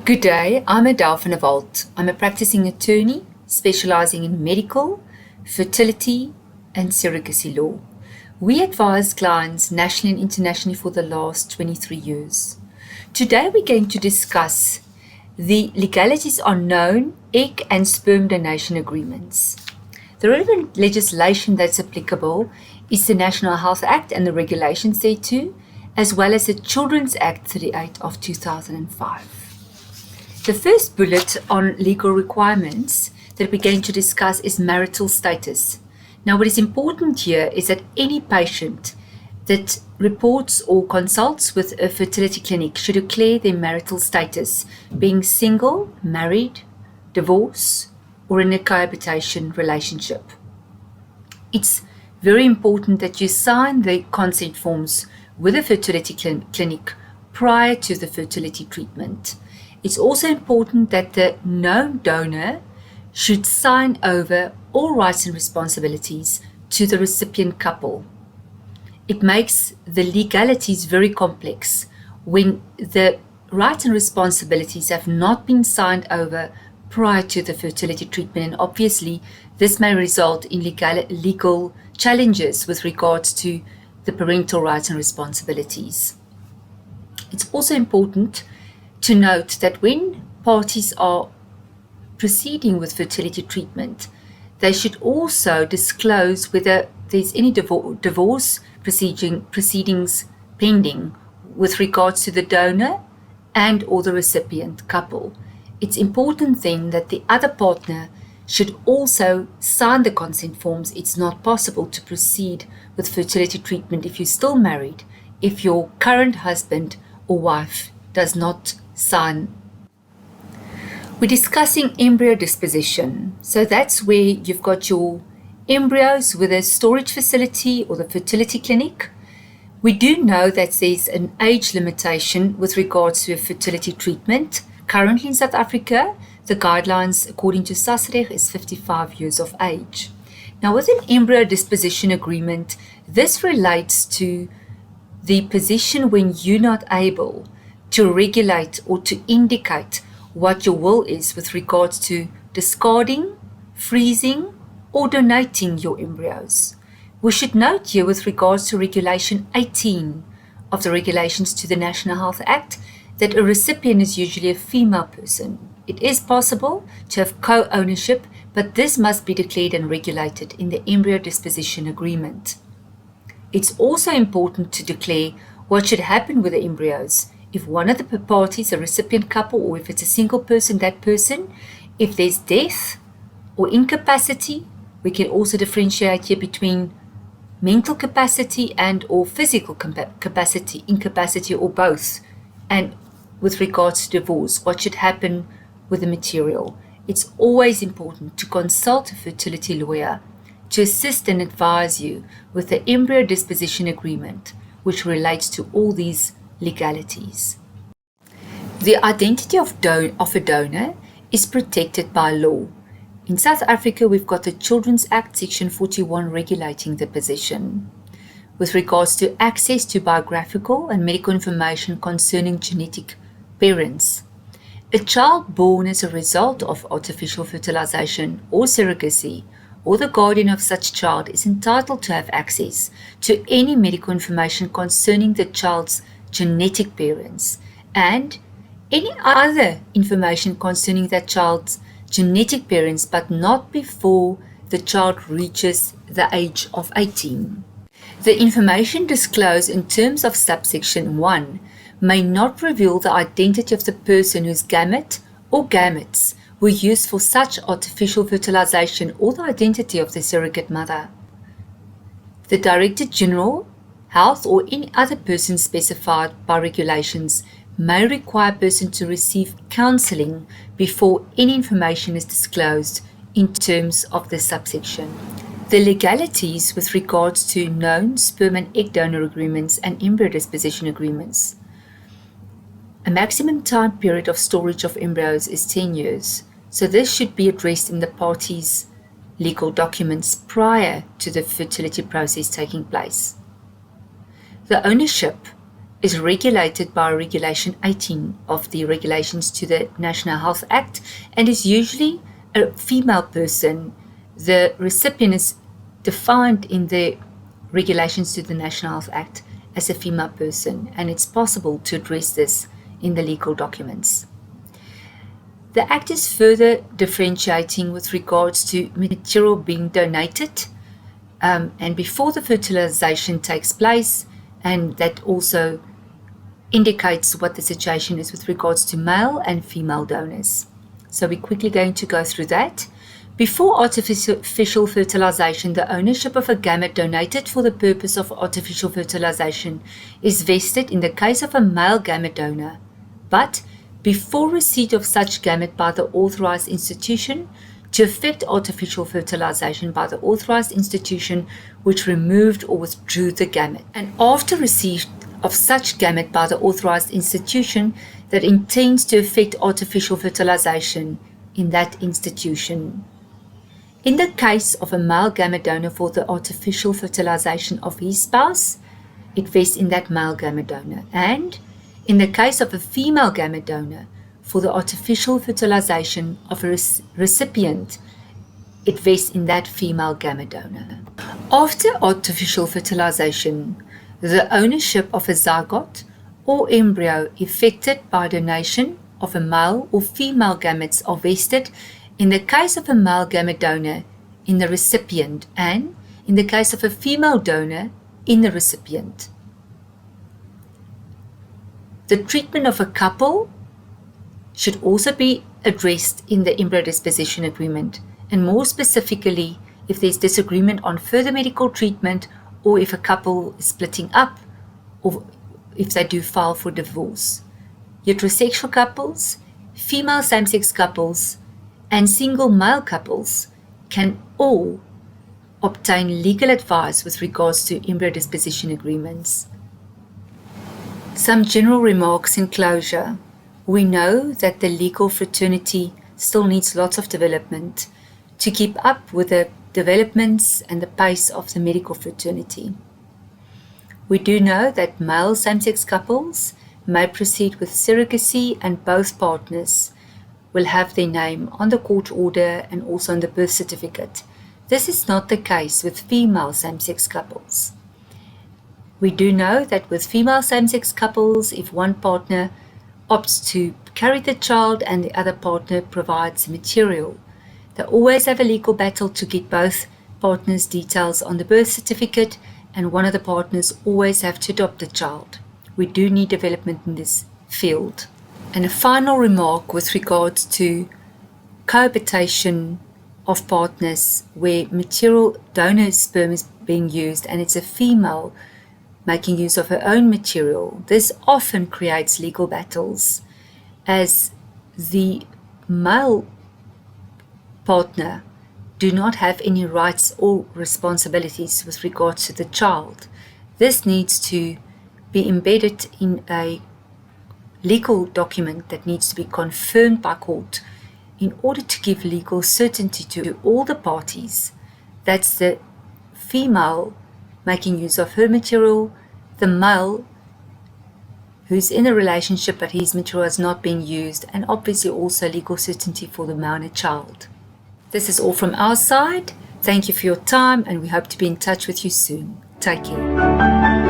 Good day, I'm Adele from Walt. I'm a practicing attorney specializing in medical, fertility, and surrogacy law. We advise clients nationally and internationally for the last 23 years. Today we're going to discuss the legalities on known egg and sperm donation agreements. The relevant legislation that's applicable is the National Health Act and the regulations thereto, as well as the Children's Act 38 of 2005. The first bullet on legal requirements that we're going to discuss is marital status. Now, what is important here is that any patient that reports or consults with a fertility clinic should declare their marital status, being single, married, divorce, or in a cohabitation relationship. It's very important that you sign the consent forms with a fertility clinic prior to the fertility treatment. It's also important that the known donor should sign over all rights and responsibilities to the recipient couple. It makes the legalities very complex when the rights and responsibilities have not been signed over prior to the fertility treatment, and obviously this may result in legal challenges with regards to the parental rights and responsibilities. It's also important to note that when parties are proceeding with fertility treatment, they should also disclose whether there's any divorce proceedings pending with regards to the donor and or the recipient couple. It's important then that the other partner should also sign the consent forms. It's not possible to proceed with fertility treatment if you're still married, if your current husband or wife does not sign. We're discussing embryo disposition. So that's where you've got your embryos with a storage facility or the fertility clinic. We do know that there's an age limitation with regards to a fertility treatment. Currently in South Africa, the guidelines according to SASREG is 55 years of age. Now with an embryo disposition agreement, this relates to the position when you're not able to regulate or to indicate what your will is with regards to discarding, freezing, or donating your embryos. We should note here with regards to Regulation 18 of the regulations to the National Health Act that a recipient is usually a female person. It is possible to have co-ownership, but this must be declared and regulated in the embryo disposition agreement. It's also important to declare what should happen with the embryos. If one of the parties, a recipient couple, or if it's a single person, that person, if there's death or incapacity, we can also differentiate here between mental capacity and or physical capacity, incapacity, or both. And with regards to divorce, what should happen with the material? It's always important to consult a fertility lawyer to assist and advise you with the embryo disposition agreement, which relates to all these legalities. The identity of a donor is protected by law. In South Africa, we've got the Children's Act, Section 41, regulating the position. With regards to access to biographical and medical information concerning genetic parents, a child born as a result of artificial fertilization or surrogacy, or the guardian of such child is entitled to have access to any medical information concerning the child's genetic parents and any other information concerning that child's genetic parents, but not before the child reaches the age of 18. The information disclosed in terms of subsection 1 may not reveal the identity of the person whose gamete or gametes were used for such artificial fertilization or the identity of the surrogate mother. The Director General Health or any other person specified by regulations may require a person to receive counseling before any information is disclosed in terms of the subsection. The legalities with regards to known sperm and egg donor agreements and embryo disposition agreements. A maximum time period of storage of embryos is 10 years, so this should be addressed in the parties' legal documents prior to the fertility process taking place. The ownership is regulated by Regulation 18 of the Regulations to the National Health Act and is usually a female person. The recipient is defined in the Regulations to the National Health Act as a female person, and it's possible to address this in the legal documents. The Act is further differentiating with regards to material being donated and before the fertilization takes place, and that also indicates what the situation is with regards to male and female donors. So we're quickly going to go through that. Before artificial fertilization, the ownership of a gamete donated for the purpose of artificial fertilization is vested in the case of a male gamete donor, but before receipt of such gamete by the authorized institution, to effect artificial fertilization by the authorized institution which removed or withdrew the gamete, and after receipt of such gamete by the authorized institution that intends to effect artificial fertilization in that institution. In the case of a male gamete donor for the artificial fertilization of his spouse, it vests in that male gamete donor, and in the case of a female gamete donor for the artificial fertilization of a recipient, it vests in that female gamete donor. After artificial fertilization, the ownership of a zygote or embryo effected by donation of a male or female gametes are vested in the case of a male gamete donor in the recipient, and in the case of a female donor in the recipient. The treatment of a couple should also be addressed in the embryo disposition agreement, and more specifically if there's disagreement on further medical treatment, or if a couple is splitting up, or if they do file for divorce. Heterosexual couples, female same-sex couples, and single male couples can all obtain legal advice with regards to embryo disposition agreements. Some general remarks in closure. We know that the legal fraternity still needs lots of development to keep up with the developments and the pace of the medical fraternity. We do know that male same-sex couples may proceed with surrogacy, and both partners will have their name on the court order and also on the birth certificate. This is not the case with female same-sex couples. We do know that with female same-sex couples, if one partner opts to carry the child and the other partner provides material, they always have a legal battle to get both partners' details on the birth certificate, and one of the partners always have to adopt the child. We do need development in this field. And a final remark with regards to cohabitation of partners where material donor sperm is being used and it's a female making use of her own material. This often creates legal battles as the male partner do not have any rights or responsibilities with regards to the child. This needs to be embedded in a legal document that needs to be confirmed by court in order to give legal certainty to all the parties. That's the female making use of her material, the male who's in a relationship but his material has not been used, and obviously also legal certainty for the minor child. This is all from our side. Thank you for your time, and we hope to be in touch with you soon. Take care.